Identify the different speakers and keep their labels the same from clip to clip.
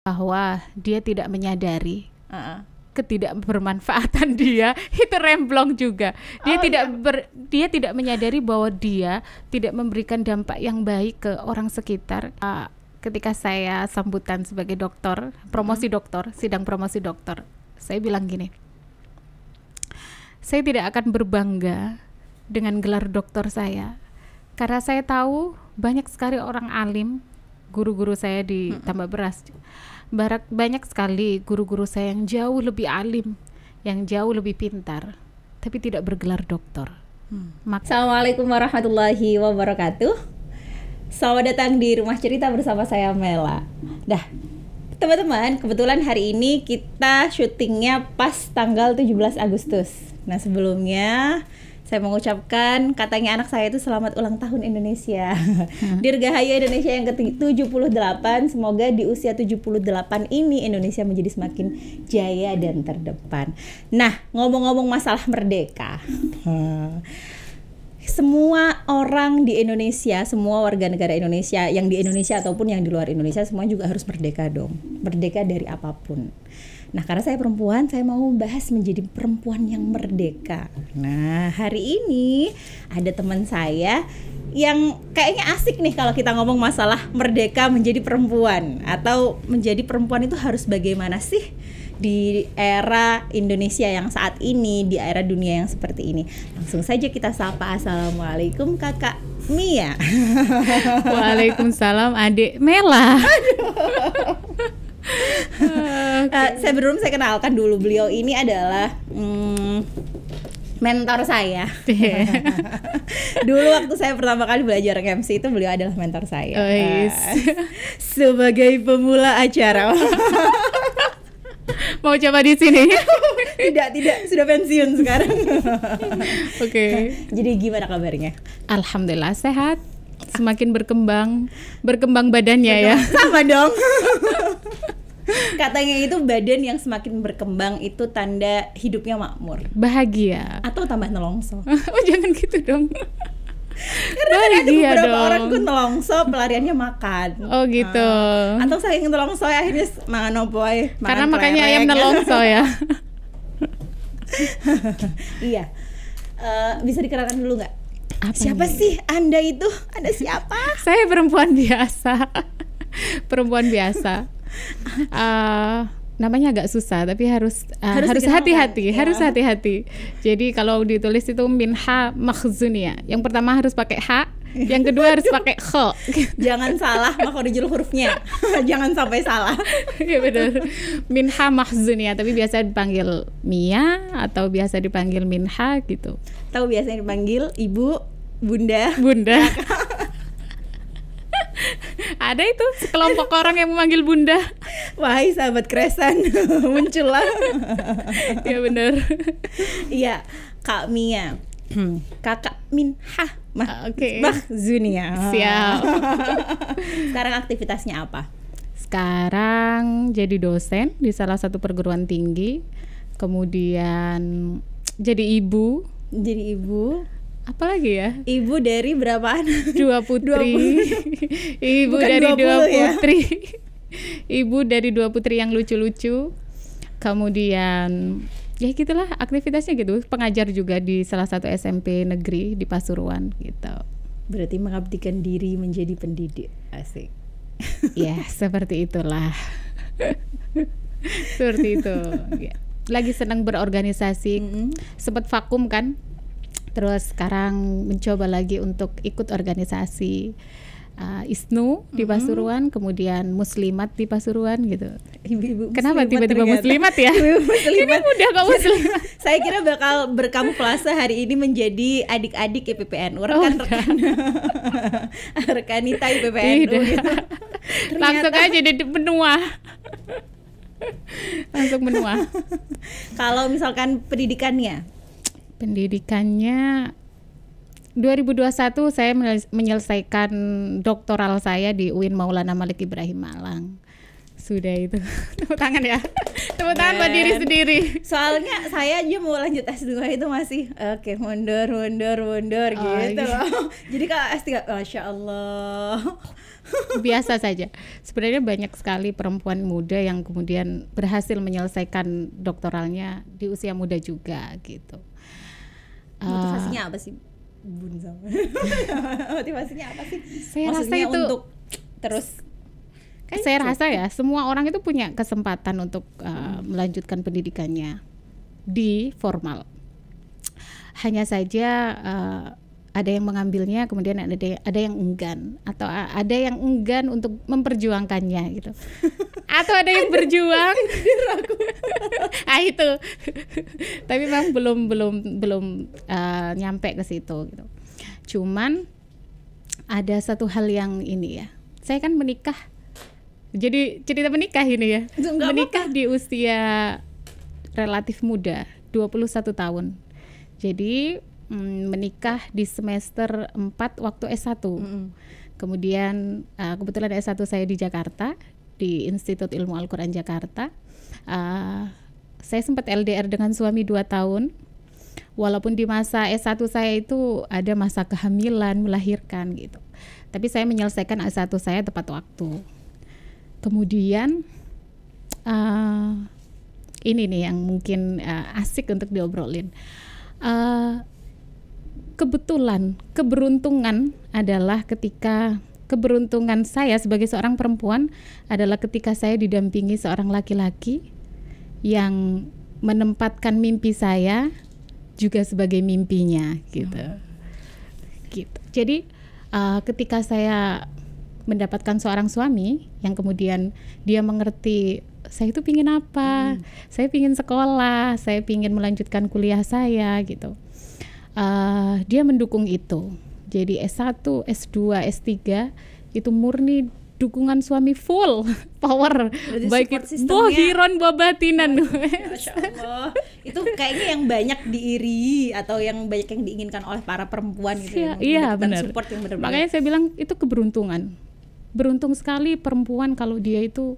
Speaker 1: bahwa dia tidak menyadari
Speaker 2: Heeh.
Speaker 1: ketidakbermanfaatan dia, itu remblong juga. Dia tidak menyadari bahwa dia tidak memberikan dampak yang baik ke orang sekitar. Ketika saya sambutan sebagai dokter, sidang promosi dokter, saya bilang gini, saya tidak akan berbangga dengan gelar dokter saya, karena saya tahu banyak sekali orang alim, guru-guru saya di Tambak Beras, banyak sekali guru-guru saya yang jauh lebih alim, yang jauh lebih pintar, tapi tidak bergelar dokter.
Speaker 2: Assalamualaikum warahmatullahi wabarakatuh. Selamat datang di Rumah Cerita bersama saya Mela. Dah, teman-teman, kebetulan hari ini kita syutingnya pas tanggal 17 Agustus. Nah, sebelumnya saya mengucapkan, katanya anak saya itu selamat ulang tahun Indonesia. Dirgahayu Indonesia yang ke-78. Semoga di usia 78 ini Indonesia menjadi semakin jaya dan terdepan. Nah, ngomong-ngomong masalah merdeka, semua orang di Indonesia, semua warga negara Indonesia yang di Indonesia ataupun yang di luar Indonesia, semua juga harus merdeka dong. Merdeka dari apapun. Nah, karena saya perempuan, saya mau membahas menjadi perempuan yang merdeka. Nah, hari ini ada teman saya yang kayaknya asik nih kalau kita ngomong masalah merdeka menjadi perempuan, atau menjadi perempuan itu harus bagaimana sih di era Indonesia yang saat ini, di era dunia yang seperti ini. Langsung saja kita sapa. Assalamualaikum Kakak Mia.
Speaker 1: Waalaikumsalam Adik Mela.
Speaker 2: Saya kenalkan dulu, beliau ini adalah mentor saya. Dulu waktu saya pertama kali belajar MC itu beliau adalah mentor saya. Sebagai pemula acara.
Speaker 1: Mau coba di sini?
Speaker 2: Tidak, sudah pensiun sekarang.
Speaker 1: Oke.
Speaker 2: Jadi gimana kabarnya?
Speaker 1: Alhamdulillah sehat. Semakin berkembang badannya ya.
Speaker 2: Sama dong. Katanya itu badan yang semakin berkembang itu tanda hidupnya makmur,
Speaker 1: bahagia,
Speaker 2: atau tambah nelongso.
Speaker 1: Oh, jangan gitu dong.
Speaker 2: Karena kan ada beberapa orang tuh nelongso pelariannya makan.
Speaker 1: Oh gitu.
Speaker 2: Atau saking nelongso ya akhirnya mangan opoy.
Speaker 1: Karena makanya ayam nelongso ya.
Speaker 2: Iya. Bisa dikenalkan dulu nggak? Siapa sih Anda itu? Anda siapa?
Speaker 1: Saya perempuan biasa. Namanya agak susah, tapi harus hati-hati, harus hati-hati. Jadi kalau ditulis itu minha makhzunia. Yang pertama harus pakai h, yang kedua harus pakai kho.
Speaker 2: Jangan salah makhorijul hurufnya. Jangan sampai salah.
Speaker 1: Iya benar. Minha makhzunia, tapi biasa dipanggil Mia atau biasa dipanggil Minha gitu.
Speaker 2: Tahu biasanya dipanggil Ibu, Bunda.
Speaker 1: Ada itu sekelompok orang yang memanggil Bunda.
Speaker 2: Wahai sahabat Kresan, muncullah.
Speaker 1: Ya benar.
Speaker 2: Iya, Kak Mia. Kakak Minha Makhzunia.
Speaker 1: Siap.
Speaker 2: Sekarang aktivitasnya apa?
Speaker 1: Sekarang jadi dosen di salah satu perguruan tinggi. Kemudian jadi ibu. Apalagi ya?
Speaker 2: Ibu dari berapa anak?
Speaker 1: 2 putri. Ibu
Speaker 2: bukan
Speaker 1: dari 2 putri.
Speaker 2: Ya?
Speaker 1: Ibu dari 2 putri yang lucu-lucu. Kemudian ya gitulah aktivitasnya gitu. Pengajar juga di salah satu SMP negeri di Pasuruan gitu.
Speaker 2: Berarti mengabdikan diri menjadi pendidik. Asik.
Speaker 1: Ya, seperti itulah. Seperti itu. Ya. Lagi senang berorganisasi. Sempat vakum kan? Terus sekarang mencoba lagi untuk ikut organisasi ISNU di Pasuruan, kemudian Muslimat di Pasuruan gitu.
Speaker 2: Ibu-ibu
Speaker 1: kenapa tiba-tiba
Speaker 2: ternyata.
Speaker 1: Muslimat ya? Ini mudah kok Muslimat.
Speaker 2: Saya kira bakal berkamuflase hari ini menjadi adik-adik IPPNU, rekanita IPPNU gitu.
Speaker 1: Langsung aja jadi benua. Langsung benua.
Speaker 2: Kalau misalkan pendidikannya
Speaker 1: 2021 saya menyelesaikan doktoral saya di UIN Maulana Malik Ibrahim Malang. Sudah itu. Tepuk tangan ya. Tepuk tangan buat diri sendiri.
Speaker 2: Soalnya saya aja mau lanjut S2 itu masih mundur gitu loh. Jadi kalau S3 Masya Allah
Speaker 1: biasa saja. Sebenarnya banyak sekali perempuan muda yang kemudian berhasil menyelesaikan doktoralnya di usia muda juga gitu.
Speaker 2: Motivasinya apa sih, Bun sama? Motivasinya apa sih?
Speaker 1: Saya
Speaker 2: Maksudnya
Speaker 1: rasa itu
Speaker 2: untuk terus
Speaker 1: saya rasa ya semua orang itu punya kesempatan untuk melanjutkan pendidikannya di formal. Hanya saja ada yang mengambilnya, kemudian ada yang enggan, atau ada yang enggan untuk memperjuangkannya gitu, atau ada yang berjuang. Itu, tapi memang belum nyampe ke situ gitu. Cuman ada satu hal yang ini ya, saya kan menikah, jadi cerita menikah ini ya, menikah di usia relatif muda, 21 tahun. Jadi menikah di semester 4 waktu S1. Kemudian kebetulan S1 saya di Jakarta, di Institut Ilmu Al-Quran Jakarta. Saya sempat LDR dengan suami 2 tahun. Walaupun di masa S1 saya itu ada masa kehamilan, melahirkan gitu. Tapi saya menyelesaikan S1 saya tepat waktu. Kemudian ini nih yang mungkin asik untuk diobrolin. Keberuntungan adalah keberuntungan saya sebagai seorang perempuan adalah ketika saya didampingi seorang laki-laki yang menempatkan mimpi saya juga sebagai mimpinya gitu. Jadi ketika saya mendapatkan seorang suami yang kemudian dia mengerti saya itu pingin apa, saya pingin sekolah, saya pingin melanjutkan kuliah saya gitu. Dia mendukung itu. Jadi S1, S2, S3 itu murni dukungan suami full power.
Speaker 2: Berarti
Speaker 1: baik itu bohiron babatinan.
Speaker 2: Masya Allah. Itu kayaknya yang banyak diiri atau yang banyak yang diinginkan oleh para perempuan gitu ya.
Speaker 1: Iya benar.
Speaker 2: Support yang benar-benar.
Speaker 1: Makanya saya bilang itu keberuntungan. Beruntung sekali perempuan kalau dia itu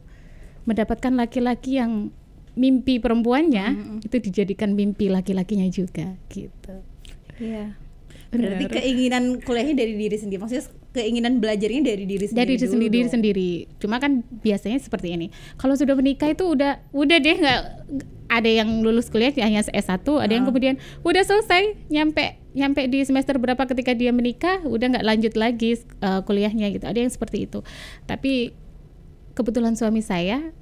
Speaker 1: mendapatkan laki-laki yang mimpi perempuannya itu dijadikan mimpi laki-lakinya juga gitu.
Speaker 2: Iya. Berarti keinginan kuliahnya dari diri sendiri, maksudnya keinginan belajarnya dari diri sendiri.
Speaker 1: Dari diri sendiri. Cuma kan biasanya seperti ini. Kalau sudah menikah itu udah deh, nggak ada yang lulus kuliah hanya S1, ada yang kemudian udah selesai nyampe di semester berapa ketika dia menikah udah nggak lanjut lagi kuliahnya gitu. Ada yang seperti itu. Tapi kebetulan suami saya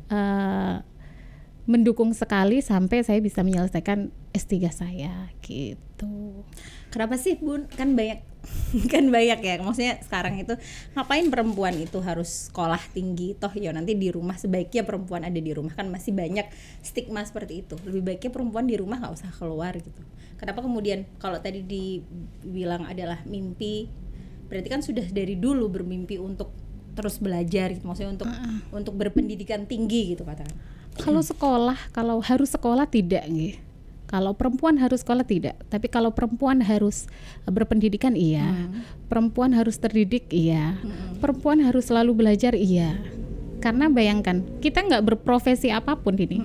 Speaker 1: mendukung sekali sampai saya bisa menyelesaikan S3 saya gitu.
Speaker 2: Kenapa sih Bun? Kan banyak ya. Maksudnya sekarang itu ngapain perempuan itu harus sekolah tinggi? Toh ya nanti di rumah sebaiknya perempuan ada di rumah, kan masih banyak stigma seperti itu. Lebih baiknya perempuan di rumah nggak usah keluar gitu. Kenapa kemudian kalau tadi dibilang adalah mimpi, berarti kan sudah dari dulu bermimpi untuk terus belajar gitu. Maksudnya untuk berpendidikan tinggi gitu katakan.
Speaker 1: Kalau harus sekolah tidak nih. Kalau perempuan harus sekolah tidak, tapi kalau perempuan harus berpendidikan iya, perempuan harus terdidik iya, perempuan harus selalu belajar iya. Karena bayangkan kita nggak berprofesi apapun ini,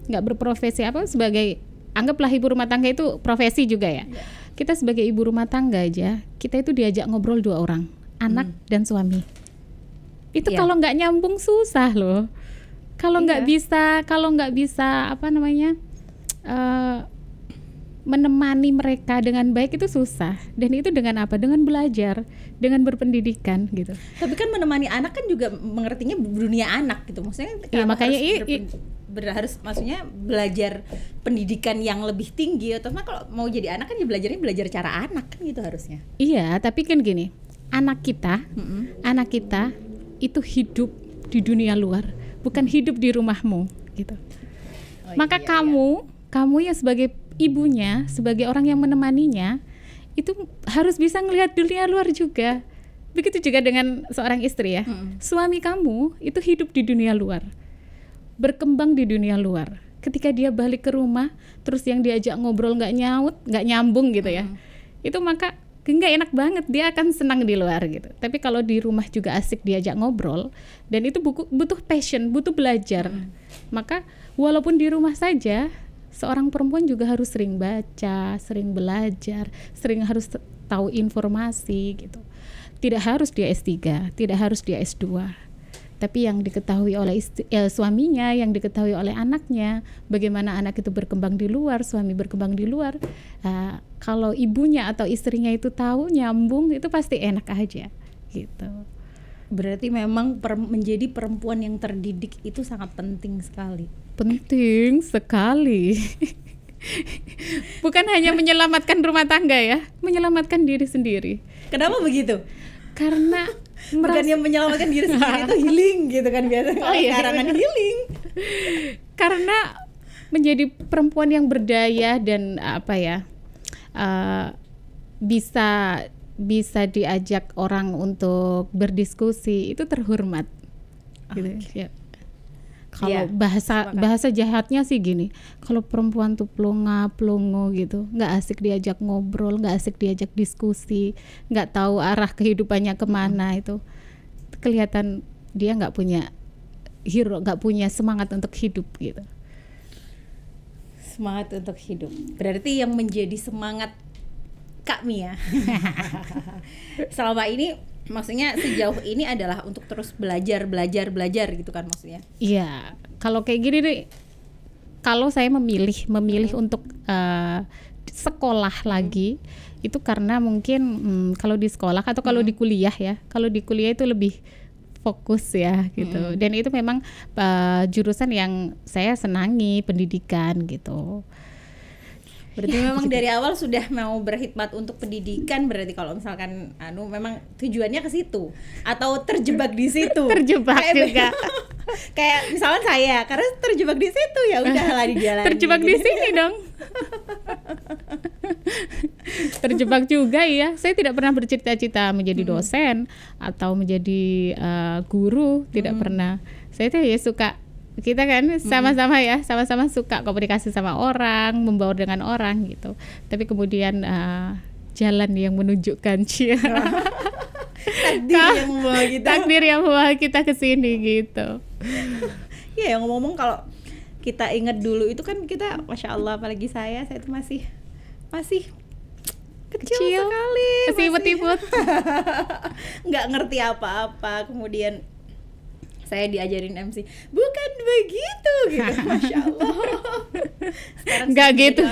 Speaker 1: nggak berprofesi apa sebagai, anggaplah ibu rumah tangga itu profesi juga ya. Kita sebagai ibu rumah tangga aja, kita itu diajak ngobrol 2 orang, anak dan suami. Itu kalau nggak nyambung susah loh. Kalau nggak bisa apa namanya? Menemani mereka dengan baik itu susah. Dan itu dengan apa? Dengan belajar, dengan berpendidikan gitu.
Speaker 2: Tapi kan menemani anak kan juga mengertinya dunia anak gitu. Maksudnya
Speaker 1: ya, makanya
Speaker 2: harus maksudnya belajar pendidikan yang lebih tinggi. Atau kalau mau jadi anak kan ya belajar cara anak kan gitu harusnya.
Speaker 1: Iya, tapi kan gini, anak kita itu hidup di dunia luar, bukan hidup di rumahmu gitu. Maka kamu yang sebagai ibunya, sebagai orang yang menemaninya, itu harus bisa ngelihat dunia luar juga. Begitu juga dengan seorang istri ya. Suami kamu itu hidup di dunia luar, berkembang di dunia luar. Ketika dia balik ke rumah, terus yang diajak ngobrol nggak nyambung gitu ya. Itu maka nggak enak banget, dia akan senang di luar gitu. Tapi kalau di rumah juga asik diajak ngobrol, dan itu butuh passion, butuh belajar. Maka walaupun di rumah saja, seorang perempuan juga harus sering baca, sering belajar, sering harus tahu informasi gitu. Tidak harus dia S3, tidak harus dia S2. Tapi yang diketahui oleh suaminya, yang diketahui oleh anaknya, bagaimana anak itu berkembang di luar, suami berkembang di luar. Kalau ibunya atau istrinya itu tahu, nyambung, itu pasti enak aja gitu.
Speaker 2: Berarti memang menjadi perempuan yang terdidik itu sangat penting sekali.
Speaker 1: Penting sekali. Bukan hanya menyelamatkan rumah tangga ya, menyelamatkan diri sendiri.
Speaker 2: Kenapa begitu?
Speaker 1: Karena
Speaker 2: bukannya menyelamatkan diri sendiri itu healing gitu kan biasanya. Sekarang kan healing.
Speaker 1: Karena menjadi perempuan yang berdaya dan bisa diajak orang untuk berdiskusi, itu terhormat. Gitu ya. Kalau bahasa jahatnya sih gini, kalau perempuan tuh plongo gitu, nggak asik diajak ngobrol, nggak asik diajak diskusi, nggak tahu arah kehidupannya kemana, itu kelihatan dia nggak punya nggak punya semangat untuk hidup gitu.
Speaker 2: Semangat untuk hidup. Berarti yang menjadi semangat Kak Mia selama ini, maksudnya sejauh ini adalah untuk terus belajar gitu kan maksudnya?
Speaker 1: Iya, kalau kayak gini nih, kalau saya memilih untuk sekolah lagi, itu karena mungkin kalau di sekolah atau kalau di kuliah ya, kalau di kuliah itu lebih fokus ya gitu, dan itu memang jurusan yang saya senangi, pendidikan gitu.
Speaker 2: Berarti memang dari awal sudah mau berkhidmat untuk pendidikan, berarti kalau misalkan memang tujuannya ke situ atau terjebak di situ.
Speaker 1: Terjebak juga.
Speaker 2: Kayak misalnya saya karena terjebak di situ, ya udahlah dijalani.
Speaker 1: Terjebak di sini dong. Terjebak juga ya. Saya tidak pernah bercita-cita menjadi dosen atau menjadi guru, tidak pernah. Saya tuh ya suka, kita kan sama-sama suka komunikasi sama orang, membaur dengan orang gitu. Tapi kemudian jalan yang menunjukkan takdir yang membawa kita ke sini gitu.
Speaker 2: Ya, yang ngomong kalau kita ingat dulu itu kan kita, masya Allah, apalagi saya itu masih kecil sekali,
Speaker 1: masih imut-imut,
Speaker 2: nggak ngerti apa-apa. Kemudian saya diajarin MC, bukan begitu gitu, masya Allah. Sekarang
Speaker 1: nggak gitu.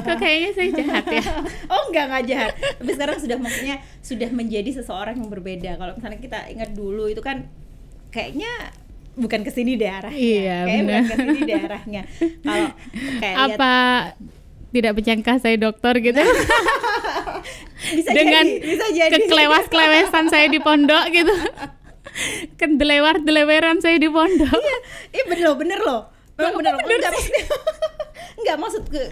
Speaker 1: Kok kayaknya saya jahat ya?
Speaker 2: Oh nggak jahat. Tapi sekarang maksudnya sudah menjadi seseorang yang berbeda. Kalau misalnya kita ingat dulu itu kan kayaknya bukan kesini deh arahnya.
Speaker 1: Iya,
Speaker 2: kayak bukan kesini deh arahnya. Kalau kayak
Speaker 1: apa tidak menyangka saya dokter gitu?
Speaker 2: bisa
Speaker 1: dengan
Speaker 2: jadi.
Speaker 1: Kekelewas-kelewesan saya di pondok gitu. Kedeleweran saya di pondok.
Speaker 2: Iya, bener loh. Memang bener. Enggak,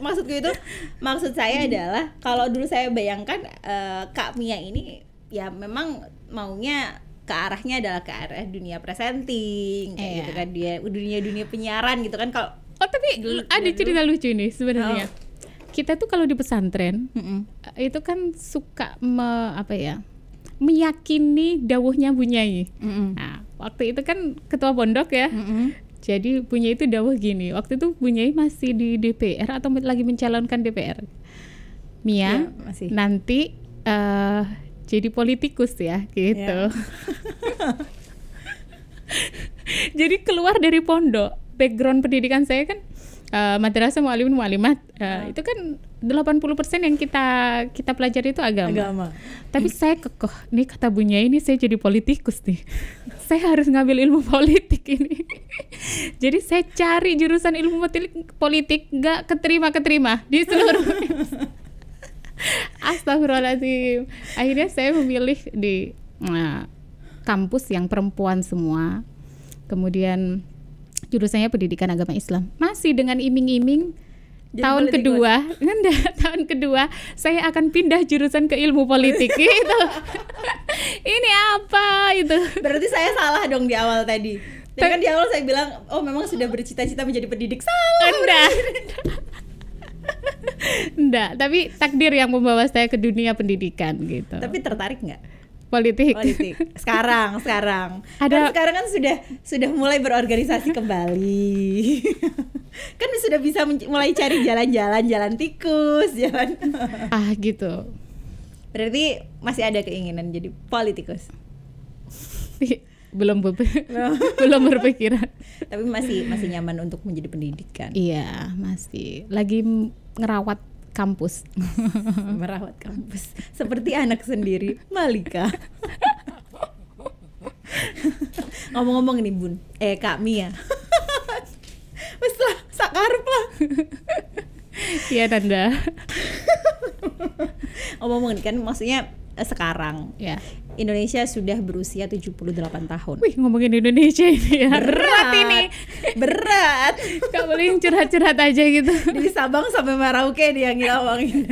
Speaker 2: maksudku itu, maksud saya adalah kalau dulu saya bayangkan Kak Mia ini ya memang maunya ke arahnya adalah ke arah dunia presenting kayak gitu kan, dia dunia penyiaran gitu kan. Kalau
Speaker 1: tapi ada cerita lucu nih sebenarnya. Kita tuh kalau di pesantren itu kan suka meyakini dawuhnya Bu Nyai. Nah, waktu itu kan ketua pondok ya. Jadi Bu Nyai itu dawuh gini. Waktu itu Bu Nyai masih di DPR atau lagi mencalonkan DPR. Mia, nanti jadi politikus ya gitu. Jadi keluar dari pondok, background pendidikan saya kan madrasah mu'alimin mu'alimat, itu kan 80% yang kita pelajari itu agama. Tapi saya kekeh, nih kata Bu Nyai ini saya jadi politikus nih. Saya harus ngambil ilmu politik ini. Jadi saya cari jurusan ilmu politik, gak keterima di seluruh. Astagfirullahaladzim. Akhirnya saya memilih di kampus yang perempuan semua. Kemudian jurusannya pendidikan agama Islam. Masih dengan iming-iming tahun kedua saya akan pindah jurusan ke ilmu politik gitu. Ini apa itu?
Speaker 2: Berarti saya salah dong di awal tadi. Jadi kan di awal saya bilang, oh memang sudah bercita-cita menjadi pendidik. Salah.
Speaker 1: Enggak, tapi takdir yang membawa saya ke dunia pendidikan gitu.
Speaker 2: Tapi tertarik nggak?
Speaker 1: Politik.
Speaker 2: Sekarang sekarang kan sudah mulai berorganisasi kembali. Kan sudah bisa mulai cari jalan tikus, jalan
Speaker 1: gitu.
Speaker 2: Berarti masih ada keinginan jadi politikus.
Speaker 1: belum berpikiran.
Speaker 2: Tapi masih nyaman untuk menjadi pendidikan.
Speaker 1: Iya, masih lagi ngerawat kampus.
Speaker 2: Merawat kampus seperti anak sendiri, Malika. Ngomong-ngomong nih Bun, Kak Mia. Wes lah, sakarep lah.
Speaker 1: Iya Nanda.
Speaker 2: Ngomong-ngomong kan maksudnya sekarang
Speaker 1: Ya.
Speaker 2: Indonesia sudah berusia 78 tahun.
Speaker 1: Wih, ngomongin Indonesia ini ya. Berat ini.
Speaker 2: Berat.
Speaker 1: Gak boleh yang curhat-curhat aja gitu.
Speaker 2: Dari Sabang sampai Merauke dia ngilawangin.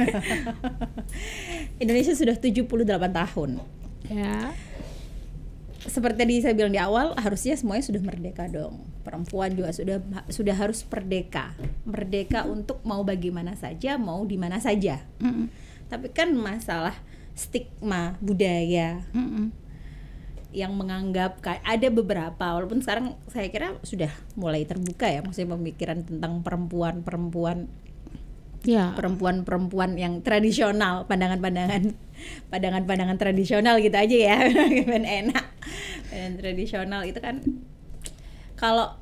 Speaker 2: Indonesia sudah 78 tahun.
Speaker 1: Ya.
Speaker 2: Seperti tadi saya bilang di awal, harusnya semuanya sudah merdeka dong. Perempuan juga sudah harus merdeka. Merdeka untuk mau bagaimana saja, mau di mana saja. Tapi kan masalah stigma budaya yang menganggap ada beberapa, walaupun sekarang saya kira sudah mulai terbuka ya, maksudnya pemikiran tentang perempuan
Speaker 1: Ya.
Speaker 2: perempuan yang tradisional, pandangan-pandangan tradisional gitu aja ya. Kan enak. Dan tradisional itu kan kalau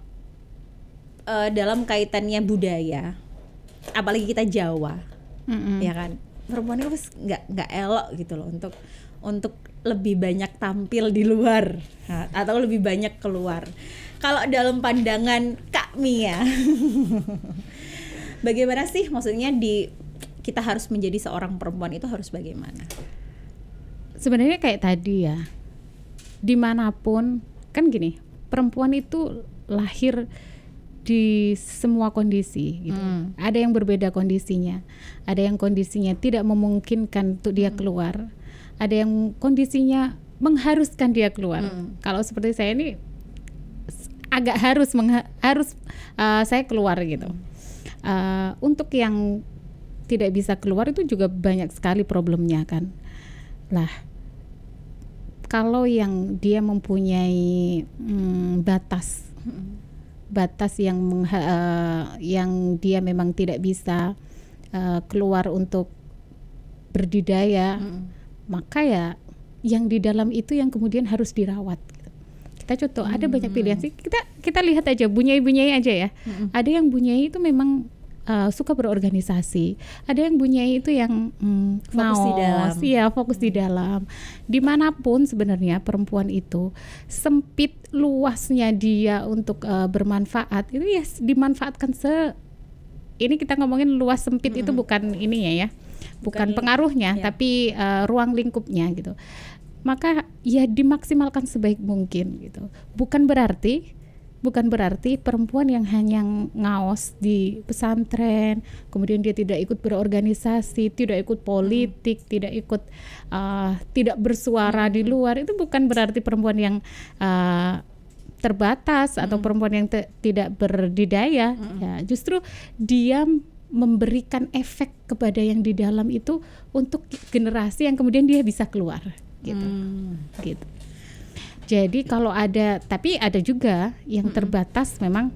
Speaker 2: dalam kaitannya budaya, apalagi kita Jawa, ya kan, perempuan itu nggak elok gitu loh untuk lebih banyak tampil di luar atau lebih banyak keluar. Kalau dalam pandangan Kak Mia, bagaimana sih maksudnya kita harus menjadi seorang perempuan itu harus bagaimana?
Speaker 1: Sebenarnya kayak tadi ya, dimanapun kan gini, perempuan itu lahir di semua kondisi gitu. Ada yang berbeda kondisinya, ada yang kondisinya tidak memungkinkan untuk dia keluar, ada yang kondisinya mengharuskan dia keluar. Kalau seperti saya ini agak harus saya keluar gitu. Untuk yang tidak bisa keluar itu juga banyak sekali problemnya kan. Lah, kalau yang dia mempunyai batas yang dia memang tidak bisa keluar untuk berdidaya, maka ya yang di dalam itu yang kemudian harus dirawat. Kita contoh, ada banyak pilihan sih. Kita lihat aja bunyai aja ya. Ada yang bunyai itu memang suka berorganisasi, ada yang bunyai itu yang fokus di dalam. Dimanapun sebenarnya perempuan itu sempit luasnya dia untuk bermanfaat itu ya dimanfaatkan ini kita ngomongin luas sempit itu bukan ininya ya, bukan pengaruhnya, tapi ruang lingkupnya gitu. Maka ya dimaksimalkan sebaik mungkin gitu. Bukan berarti perempuan yang hanya ngaos di pesantren, kemudian dia tidak ikut berorganisasi, tidak ikut politik, tidak bersuara di luar, itu bukan berarti perempuan yang terbatas atau perempuan yang tidak berdidaya. Ya, justru dia memberikan efek kepada yang di dalam itu untuk generasi yang kemudian dia bisa keluar gitu. Gitu. Jadi kalau tapi ada juga yang terbatas memang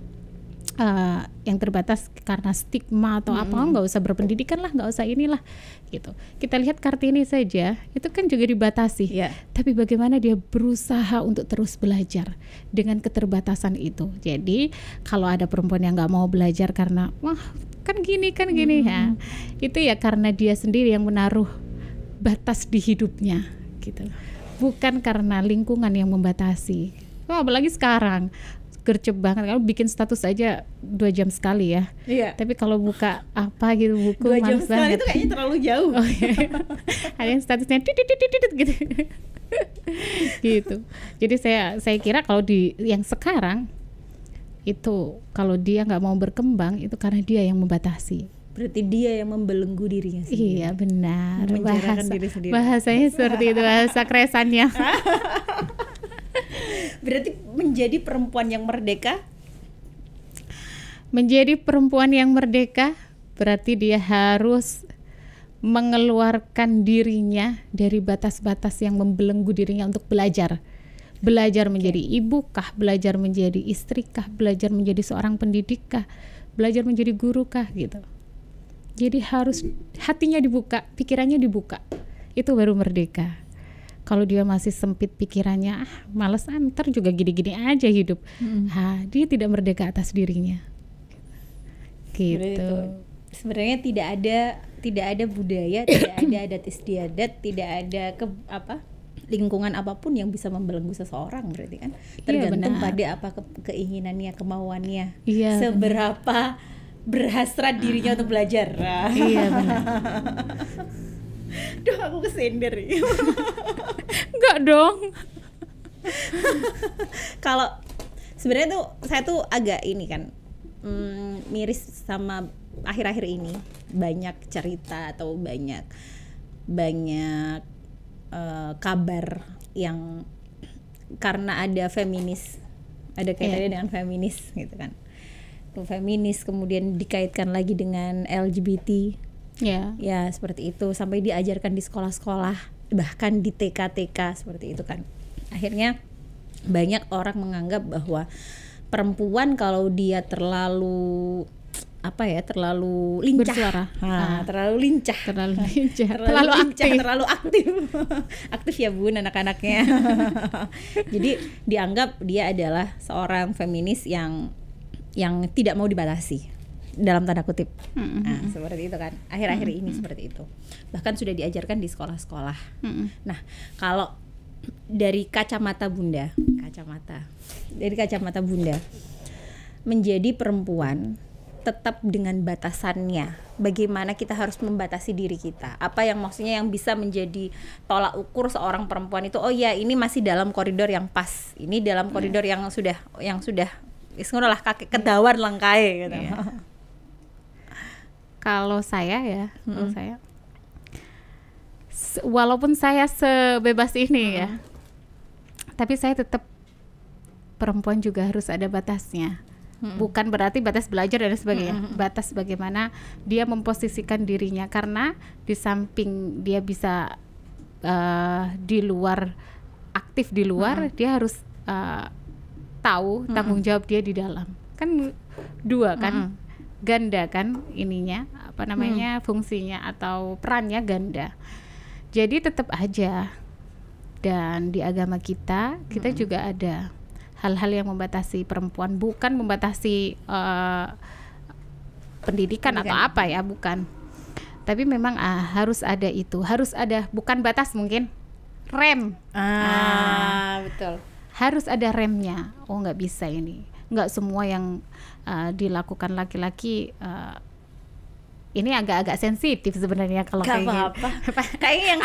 Speaker 1: yang terbatas karena stigma atau apa, nggak usah berpendidikan lah, nggak usah inilah gitu. Kita lihat Kartini saja itu kan juga dibatasi, tapi bagaimana dia berusaha untuk terus belajar dengan keterbatasan itu. Jadi kalau ada perempuan yang nggak mau belajar karena wah kan gini ya, itu ya karena dia sendiri yang menaruh batas di hidupnya gitu, bukan karena lingkungan yang membatasi. Apalagi sekarang gercep banget, kalau bikin status aja 2 jam sekali ya. Tapi kalau buka apa gitu buku
Speaker 2: 2 jam
Speaker 1: males
Speaker 2: sekali
Speaker 1: banget.
Speaker 2: itu kayaknya terlalu jauh.
Speaker 1: Ada yang statusnya gitu. Gitu. Jadi saya kira kalau di yang sekarang itu kalau dia nggak mau berkembang itu karena dia yang membatasi.
Speaker 2: Berarti dia yang membelenggu dirinya sendiri.
Speaker 1: Iya benar.
Speaker 2: Diri sendiri.
Speaker 1: Bahasanya seperti itu, bahasa keresannya.
Speaker 2: Berarti menjadi perempuan yang merdeka?
Speaker 1: Menjadi perempuan yang merdeka berarti dia harus mengeluarkan dirinya dari batas-batas yang membelenggu dirinya untuk belajar. Belajar menjadi ibu kah, belajar menjadi istri kah, belajar menjadi seorang pendidik kah, belajar menjadi guru kah gitu. Jadi harus hatinya dibuka, pikirannya dibuka. itu baru merdeka. Kalau dia masih sempit pikirannya, males ntar juga gini-gini aja hidup. Dia tidak merdeka atas dirinya. Gitu.
Speaker 2: Sebenarnya tidak ada budaya, tidak ada adat istiadat, tidak ada lingkungan apapun yang bisa membelenggu seseorang, berarti kan tergantung pada apa keinginannya, kemauannya, seberapa berhasrat dirinya untuk belajar.
Speaker 1: Iya benar.
Speaker 2: Duh, aku kesender.
Speaker 1: Enggak dong.
Speaker 2: Kalau sebenarnya tuh saya tuh agak ini kan miris sama akhir-akhir ini banyak cerita atau banyak kabar yang karena ada feminis, ada kaitannya dengan feminis gitu kan. Feminis kemudian dikaitkan lagi dengan LGBT. Ya seperti itu, sampai diajarkan di sekolah-sekolah, bahkan di TK-TK seperti itu kan. Akhirnya banyak orang menganggap bahwa perempuan kalau dia terlalu lincah,
Speaker 1: bersuara,
Speaker 2: terlalu lincah, terlalu aktif aktif ya bun anak-anaknya. Jadi dianggap dia adalah seorang feminis yang tidak mau dibatasi dalam tanda kutip. Seperti itu kan akhir-akhir ini seperti itu, bahkan sudah diajarkan di sekolah-sekolah. Nah, kalau dari kacamata Bunda menjadi perempuan tetap dengan batasannya, bagaimana kita harus membatasi diri kita, apa yang maksudnya yang bisa menjadi tolak ukur seorang perempuan itu, oh ya ini masih dalam koridor yang pas, ini dalam koridor yang sudah lah kaki kedawan lengkai gitu.
Speaker 1: Kalau saya walaupun saya sebebas ini ya, tapi saya tetap perempuan juga harus ada batasnya. Bukan berarti batas belajar dan sebagainya, batas bagaimana dia memposisikan dirinya, karena di samping dia bisa di luar, aktif di luar, dia harus tahu tanggung jawab dia di dalam. Kan dua kan, ganda kan ininya, fungsinya atau perannya ganda. Jadi tetap aja, dan di agama kita juga ada hal-hal yang membatasi perempuan, bukan membatasi pendidikan atau apa ya, bukan. Tapi memang harus ada itu, harus ada, bukan batas, mungkin rem.
Speaker 2: Betul.
Speaker 1: Harus ada remnya. Oh, nggak bisa ini, nggak semua yang dilakukan laki-laki. Ini agak-agak sensitif sebenarnya kalau kayak
Speaker 2: apa-apa. Kayaknya yang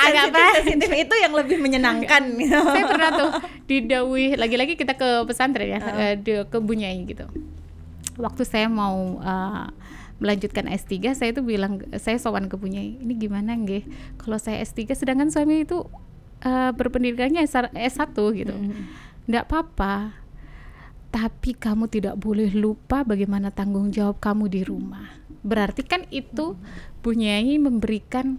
Speaker 2: sensitif itu yang lebih menyenangkan.
Speaker 1: Saya pernah tuh didawuhi, lagi-lagi kita ke pesantren ya, ke Bunyai gitu. Waktu saya mau melanjutkan S3, saya tuh bilang, saya sowan ke Bunyai, ini gimana nggih kalau saya S3 sedangkan suami itu berpendidikannya S1 gitu. Nggak apa-apa, tapi kamu tidak boleh lupa bagaimana tanggung jawab kamu di rumah. Berarti kan itu Bunyai memberikan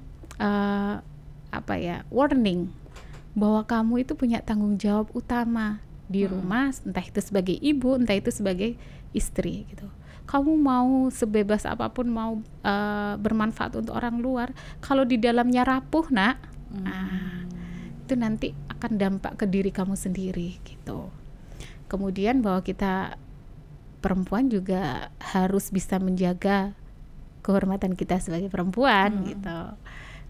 Speaker 1: warning bahwa kamu itu punya tanggung jawab utama di rumah, entah itu sebagai ibu, entah itu sebagai istri gitu. Kamu mau sebebas apapun, mau bermanfaat untuk orang luar, kalau di dalamnya rapuh itu nanti akan dampak ke diri kamu sendiri gitu. Kemudian bahwa kita perempuan juga harus bisa menjaga kehormatan kita sebagai perempuan gitu.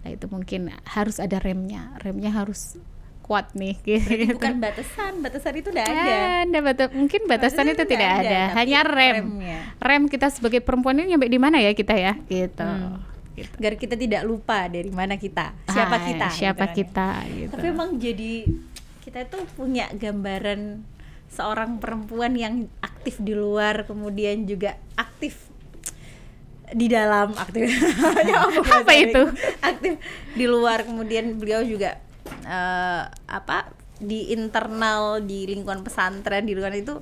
Speaker 1: Nah itu mungkin harus ada remnya harus kuat nih gitu.
Speaker 2: Bukan batasan itu udah ada.
Speaker 1: Mungkin batasan itu tidak ada, hanya rem kita sebagai perempuan ini nyampe di mana ya kita ya gitu.
Speaker 2: Agar kita tidak lupa dari mana kita, siapa kita gitu. Tapi emang jadi kita itu punya gambaran seorang perempuan yang aktif di luar, kemudian juga aktif di dalam, aktif
Speaker 1: apa itu?
Speaker 2: Aktif di luar, kemudian beliau juga di internal, di lingkungan pesantren, di luar itu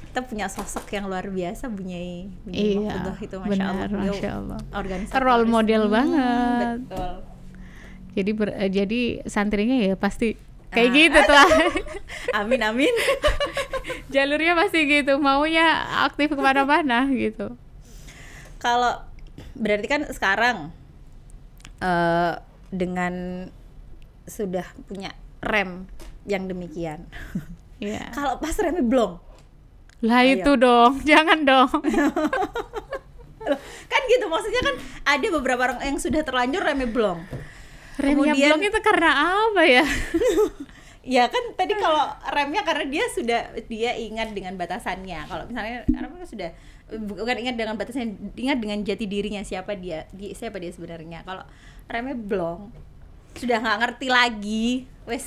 Speaker 2: kita punya sosok yang luar biasa, Bunyai Mahfudoh itu, Masya Allah. Organisasi
Speaker 1: role model banget.
Speaker 2: Betul.
Speaker 1: Jadi santrinya ya pasti kayak gitu tuh.
Speaker 2: Amin.
Speaker 1: Jalurnya pasti gitu, maunya aktif kemana-mana gitu.
Speaker 2: Kalau berarti kan sekarang dengan sudah punya rem yang demikian.
Speaker 1: Iya.
Speaker 2: Kalau pas remnya blong,
Speaker 1: Lah itu dong, jangan dong.
Speaker 2: kan gitu, maksudnya kan ada beberapa orang yang sudah terlanjur remnya blong.
Speaker 1: Remnya blong itu karena apa ya?
Speaker 2: Ya kan tadi kalau remnya karena dia ingat dengan batasannya. Kalau misalnya remnya sudah bukan ingat dengan batasannya, ingat dengan jati dirinya, siapa dia sebenarnya. Kalau remnya blong, sudah nggak ngerti lagi, wes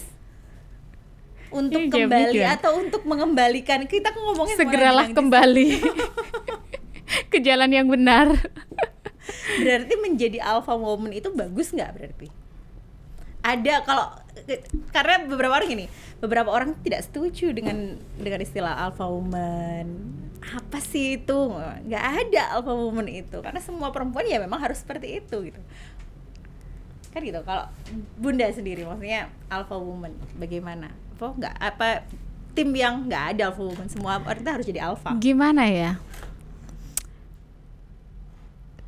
Speaker 2: untuk kembali atau untuk mengembalikan, kita ngomongin
Speaker 1: segeralah kembali ke jalan yang benar.
Speaker 2: Berarti menjadi alpha woman itu bagus nggak berarti? Ada karena beberapa orang tidak setuju dengan istilah alpha woman. Apa sih itu? Nggak ada alpha woman itu, karena semua perempuan ya memang harus seperti itu gitu. Kan gitu. Kalau Bunda sendiri maksudnya alpha woman bagaimana? Tim yang nggak ada alpha woman, semua orang kita harus jadi alpha.
Speaker 1: Gimana ya?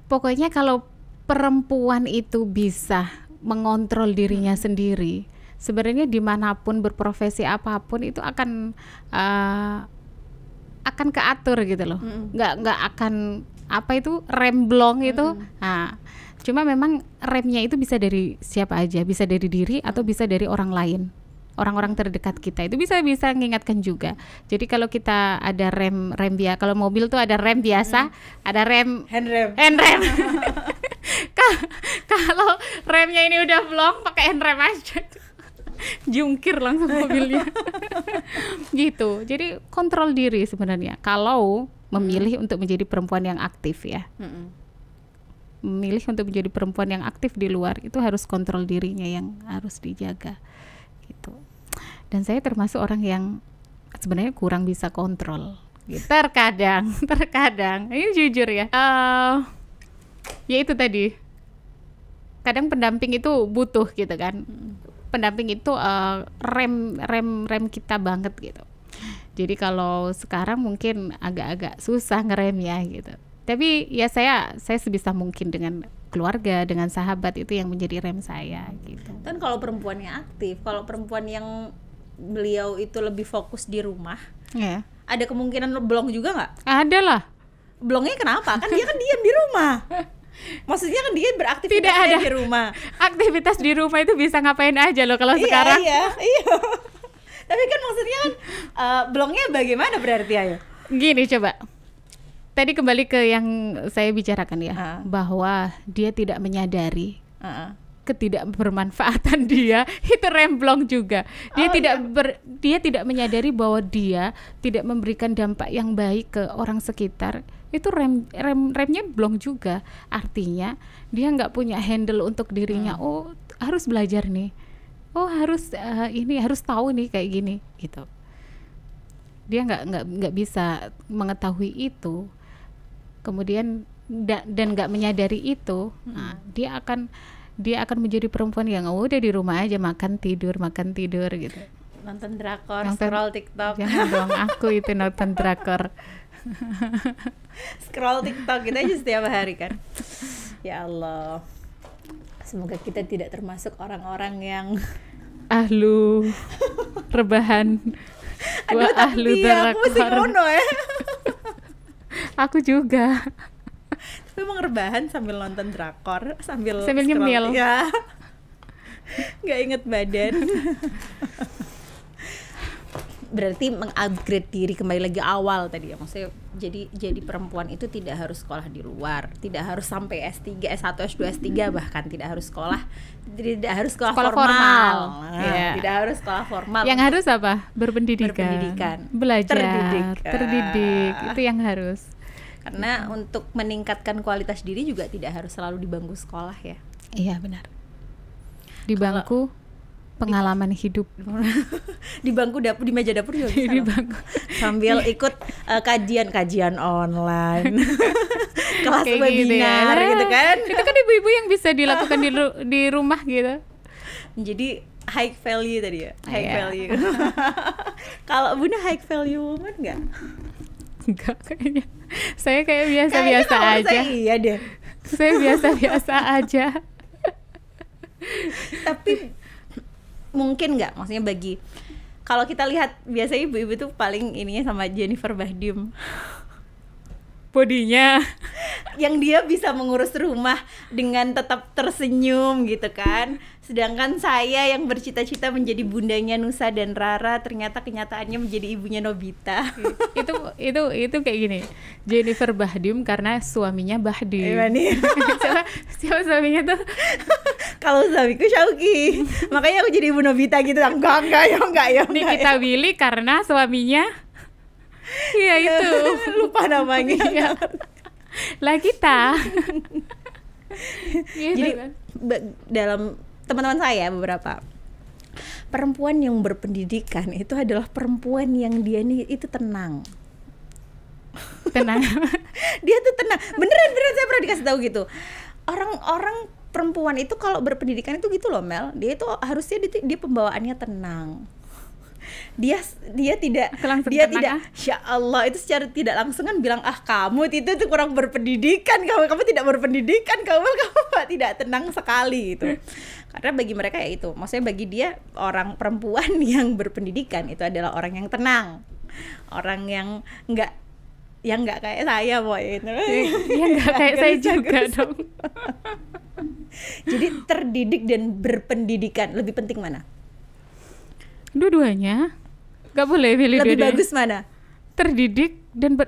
Speaker 1: Pokoknya kalau perempuan itu bisa mengontrol dirinya sendiri, sebenarnya dimanapun berprofesi apapun itu akan keatur gitu loh. Nggak akan apa itu rem blong itu. Nah, cuma memang remnya itu bisa dari siapa aja, bisa dari diri atau bisa dari orang lain. Orang-orang terdekat kita itu bisa mengingatkan juga. Jadi kalau kita ada rem biasa, kalau mobil tuh ada rem biasa, ada rem
Speaker 2: hand rem.
Speaker 1: Kalau remnya ini udah blong, pakai hand rem aja. Jungkir langsung mobilnya. Gitu. Jadi kontrol diri sebenarnya. Kalau memilih untuk menjadi perempuan yang aktif ya. Memilih untuk menjadi perempuan yang aktif di luar, itu harus kontrol dirinya yang harus dijaga. Gitu. Dan saya termasuk orang yang sebenarnya kurang bisa kontrol. Gitu. Terkadang, ini jujur ya. Ya itu tadi. Kadang pendamping itu butuh gitu kan. Pendamping itu rem kita banget gitu. Jadi kalau sekarang mungkin agak-agak susah ngeremnya gitu. Tapi ya saya sebisa mungkin dengan keluarga, dengan sahabat, itu yang menjadi rem saya gitu.
Speaker 2: Kan kalau perempuan yang aktif, kalau perempuan yang beliau itu lebih fokus di rumah, ada kemungkinan blong juga nggak?
Speaker 1: Ada lah.
Speaker 2: Blongnya kenapa? Kan dia kan diam di rumah. Maksudnya kan dia beraktivitas di rumah.
Speaker 1: Aktivitas di rumah itu bisa ngapain aja loh kalau sekarang.
Speaker 2: Iya. Tapi kan maksudnya kan blongnya bagaimana berarti ayo?
Speaker 1: Gini coba. Tadi kembali ke yang saya bicarakan ya, bahwa dia tidak menyadari ketidakbermanfaatan dia, itu remblong juga. Dia tidak menyadari bahwa dia tidak memberikan dampak yang baik ke orang sekitar. Itu remnya blong juga. Artinya dia nggak punya handle untuk dirinya. Oh, harus belajar nih. Oh, harus harus tahu nih kayak gini gitu. Dia nggak bisa mengetahui itu. Kemudian dan nggak menyadari itu, nah, dia akan menjadi perempuan yang udah di rumah aja makan tidur gitu.
Speaker 2: Nonton drakor, scroll TikTok.
Speaker 1: Jangan dong, aku itu nonton drakor.
Speaker 2: Scroll TikTok kita aja setiap hari kan. Ya Allah. Semoga kita tidak termasuk orang-orang yang
Speaker 1: ahlu rebahan.
Speaker 2: Aduh, tapi aku mesti ngono ya.
Speaker 1: Aku juga.
Speaker 2: Tapi emang rebahan sambil nonton drakor, sambil
Speaker 1: nyemil.
Speaker 2: Ya. Nggak inget badan. Berarti mengupgrade diri kembali lagi awal tadi ya. Maksudnya jadi perempuan itu tidak harus sekolah di luar, tidak harus sampai S3, S1, S2, S3, bahkan tidak harus sekolah formal. Nah, tidak harus sekolah formal.
Speaker 1: Yang harus apa? Berpendidikan. Belajar, terdidik. Itu yang harus.
Speaker 2: Karena untuk meningkatkan kualitas diri juga tidak harus selalu di bangku sekolah ya.
Speaker 1: Iya, benar. Di bangku pengalaman hidup.
Speaker 2: Di bangku dapur, di meja dapur juga bisa.
Speaker 1: Di bangku.
Speaker 2: Sambil ikut kajian online. Kelas
Speaker 1: kayak
Speaker 2: webinar gitu kan.
Speaker 1: Itu kan ibu-ibu yang bisa dilakukan di rumah gitu.
Speaker 2: Jadi high value tadi ya. High value. Kalau Bunda high value woman enggak?
Speaker 1: Enggak kayaknya. Saya kayak biasa-biasa aja.
Speaker 2: Iya deh.
Speaker 1: Saya biasa-biasa aja.
Speaker 2: Tapi mungkin nggak, maksudnya bagi, kalau kita lihat biasanya ibu-ibu tuh paling ininya sama Jennifer Bahdim,
Speaker 1: bodinya
Speaker 2: yang dia bisa mengurus rumah dengan tetap tersenyum gitu kan. Sedangkan saya yang bercita-cita menjadi bundanya Nusa dan Rara, ternyata kenyataannya menjadi ibunya Nobita.
Speaker 1: itu kayak gini. Jennifer Bahdim karena suaminya Bahdim. siapa suaminya tuh?
Speaker 2: Kalau suamiku Syauki, makanya aku jadi ibu Nobita gitu. Enggak ya.
Speaker 1: Nikita Willy karena suaminya iya itu
Speaker 2: lupa namanya.
Speaker 1: Iya. Lah kita.
Speaker 2: Jadi dalam teman-teman saya beberapa perempuan yang berpendidikan itu adalah perempuan yang dia nih itu tenang. Dia tuh tenang. Beneran saya pernah dikasih tahu gitu. Orang perempuan itu kalau berpendidikan itu gitu loh, Mel. Dia itu harusnya dia pembawaannya tenang. Dia tidak Insya Allah itu secara tidak langsung kan bilang, kamu itu tuh kurang berpendidikan, kamu tidak berpendidikan, kamu tidak tenang sekali gitu. Karena bagi mereka ya itu, maksudnya bagi dia orang perempuan yang berpendidikan itu adalah orang yang tenang, orang yang nggak kayak saya boy gitu.
Speaker 1: Ya nggak kayak saya juga dong.
Speaker 2: Jadi terdidik dan berpendidikan lebih penting mana?
Speaker 1: Dua-duanya. Gak boleh pilih
Speaker 2: lebih
Speaker 1: dua-duanya.
Speaker 2: Bagus mana?
Speaker 1: Terdidik dan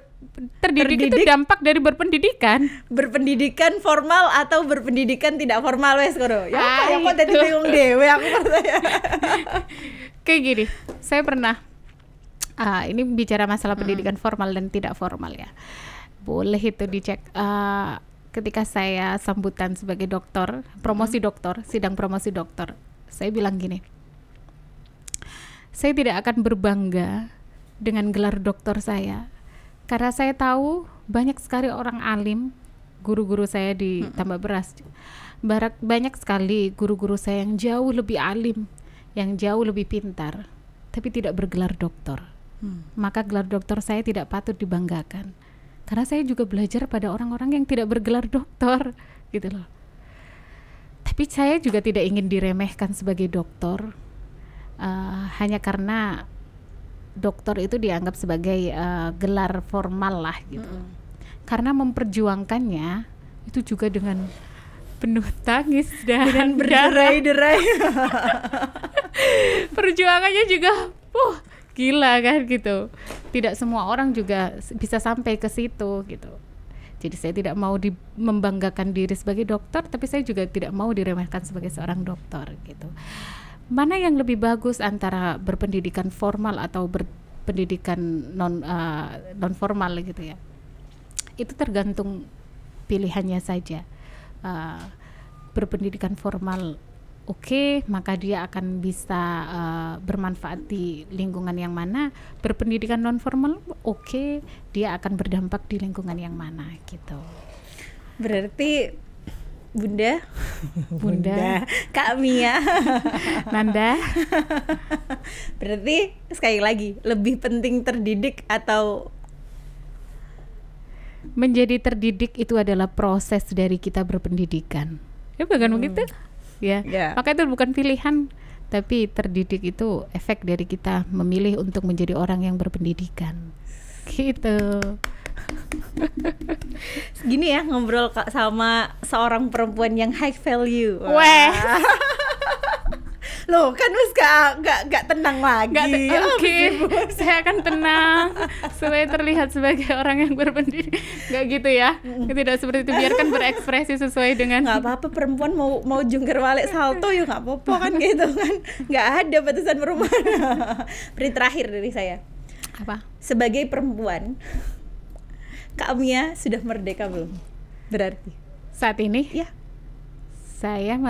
Speaker 1: terdidik itu dampak dari berpendidikan.
Speaker 2: Berpendidikan formal atau berpendidikan tidak formal wes kono. Ya kok tadi bingung dewe aku percaya.
Speaker 1: Kayak gini, saya pernah ini bicara masalah pendidikan formal dan tidak formal ya. Boleh itu dicek ketika saya sambutan sebagai dokter, promosi dokter, sidang promosi dokter. Saya bilang gini, saya tidak akan berbangga dengan gelar dokter saya karena saya tahu banyak sekali orang alim, guru-guru saya di Tambak Beras, banyak sekali guru-guru saya yang jauh lebih alim, yang jauh lebih pintar, tapi tidak bergelar dokter. Maka gelar dokter saya tidak patut dibanggakan karena saya juga belajar pada orang-orang yang tidak bergelar dokter gitu loh. Tapi saya juga tidak ingin diremehkan sebagai dokter. Hanya karena dokter itu dianggap sebagai gelar formal lah gitu. Karena memperjuangkannya itu juga dengan penuh tangis dan berderai-derai. Perjuangannya juga gila kan gitu. Tidak semua orang juga bisa sampai ke situ gitu. Jadi saya tidak mau membanggakan diri sebagai dokter, tapi saya juga tidak mau diremehkan sebagai seorang dokter gitu. Mana yang lebih bagus antara berpendidikan formal atau berpendidikan non formal gitu ya? Itu tergantung pilihannya saja. Berpendidikan formal maka dia akan bisa bermanfaat di lingkungan yang mana. Berpendidikan non formal dia akan berdampak di lingkungan yang mana gitu.
Speaker 2: Berarti Bunda Kak Mia
Speaker 1: Nanda
Speaker 2: berarti sekali lagi lebih penting terdidik atau
Speaker 1: menjadi terdidik itu adalah proses dari kita berpendidikan ya bukan begitu ya maka itu bukan pilihan, tapi terdidik itu efek dari kita memilih untuk menjadi orang yang berpendidikan gitu.
Speaker 2: Gini ya ngobrol sama seorang perempuan yang high value. Loh kan wis gak tenang lagi.
Speaker 1: Saya akan tenang supaya terlihat sebagai orang yang berpendidikan. Gak gitu ya. Tidak seperti itu, biarkan berekspresi sesuai dengan.
Speaker 2: Gak apa-apa, perempuan mau jungkir balik salto ya gak apa-apa kan gitu kan. Gak ada batasan perempuan. Beri terakhir dari saya.
Speaker 1: Apa? Sebagai
Speaker 2: perempuan, Kak Mia sudah merdeka belum? Berarti
Speaker 1: saat ini
Speaker 2: ya
Speaker 1: saya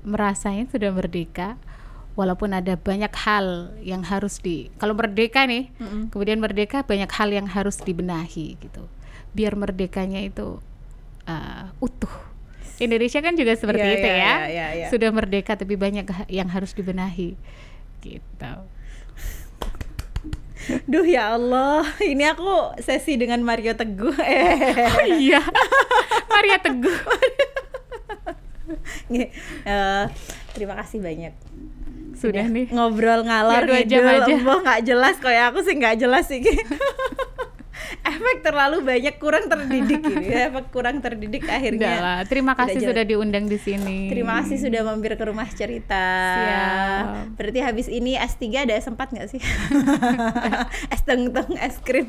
Speaker 1: merasanya sudah merdeka, walaupun ada banyak hal yang harus kalau merdeka nih, kemudian merdeka banyak hal yang harus dibenahi gitu, biar merdekanya itu utuh. Indonesia kan juga seperti itu ya. Sudah merdeka tapi banyak yang harus dibenahi gitu.
Speaker 2: Duh ya Allah, ini aku sesi dengan Mario Teguh.
Speaker 1: Oh iya, Mario Teguh.
Speaker 2: Terima kasih banyak
Speaker 1: Sudah
Speaker 2: Udah
Speaker 1: nih.
Speaker 2: ngobrol ngalor
Speaker 1: Ya, 2 jam
Speaker 2: ngidul,
Speaker 1: aja.
Speaker 2: emboh nggak jelas, kayak aku sih nggak jelas sih. Efek terlalu banyak, kurang terdidik ini. Efek kurang terdidik
Speaker 1: Udah
Speaker 2: akhirnya.
Speaker 1: lah. Terima
Speaker 2: Tidak
Speaker 1: kasih
Speaker 2: jelas.
Speaker 1: sudah diundang di sini.
Speaker 2: Terima kasih sudah mampir ke rumah cerita.
Speaker 1: Siap.
Speaker 2: Berarti habis ini S3 ada sempat nggak sih? Es tengteng, es krim.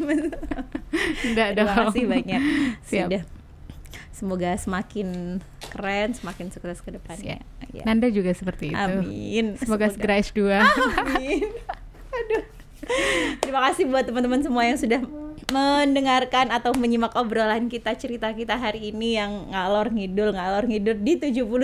Speaker 1: Enggak
Speaker 2: Terima
Speaker 1: dong.
Speaker 2: kasih banyak.
Speaker 1: Siap.
Speaker 2: Sudah. Semoga semakin keren, semakin sukses ke depannya.
Speaker 1: Siap.
Speaker 2: Ya.
Speaker 1: Nanda juga seperti itu.
Speaker 2: Amin.
Speaker 1: Semoga segera S2.
Speaker 2: Amin. Aduh. Terima kasih buat teman-teman semua yang sudah mendengarkan atau menyimak obrolan kita, cerita kita hari ini yang ngalor ngidul di 78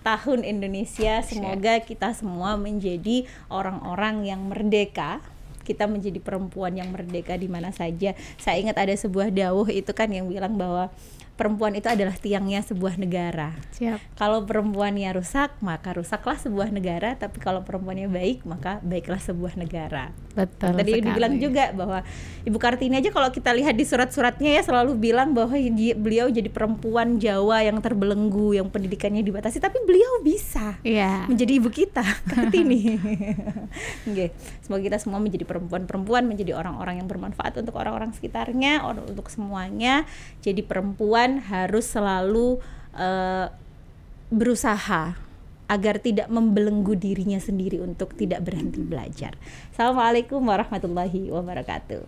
Speaker 2: tahun Indonesia. Semoga kita semua menjadi orang-orang yang merdeka. Kita menjadi perempuan yang merdeka di mana saja. Saya ingat ada sebuah dawuh itu kan yang bilang bahwa perempuan itu adalah tiangnya sebuah negara.
Speaker 1: Siap.
Speaker 2: Kalau perempuannya rusak, maka rusaklah sebuah negara. Tapi kalau perempuannya baik, maka baiklah sebuah negara.
Speaker 1: Betul
Speaker 2: Tadi
Speaker 1: sekali.
Speaker 2: dibilang juga bahwa Ibu Kartini aja kalau kita lihat di surat-suratnya ya selalu bilang bahwa beliau jadi perempuan Jawa yang terbelenggu, yang pendidikannya dibatasi, tapi beliau bisa
Speaker 1: Iya.
Speaker 2: menjadi ibu kita, Kartini. Oke, semoga kita semua menjadi perempuan-perempuan, menjadi orang-orang yang bermanfaat untuk orang-orang sekitarnya, untuk semuanya. Jadi perempuan harus selalu berusaha agar tidak membelenggu dirinya sendiri untuk tidak berhenti belajar. Assalamualaikum warahmatullahi wabarakatuh.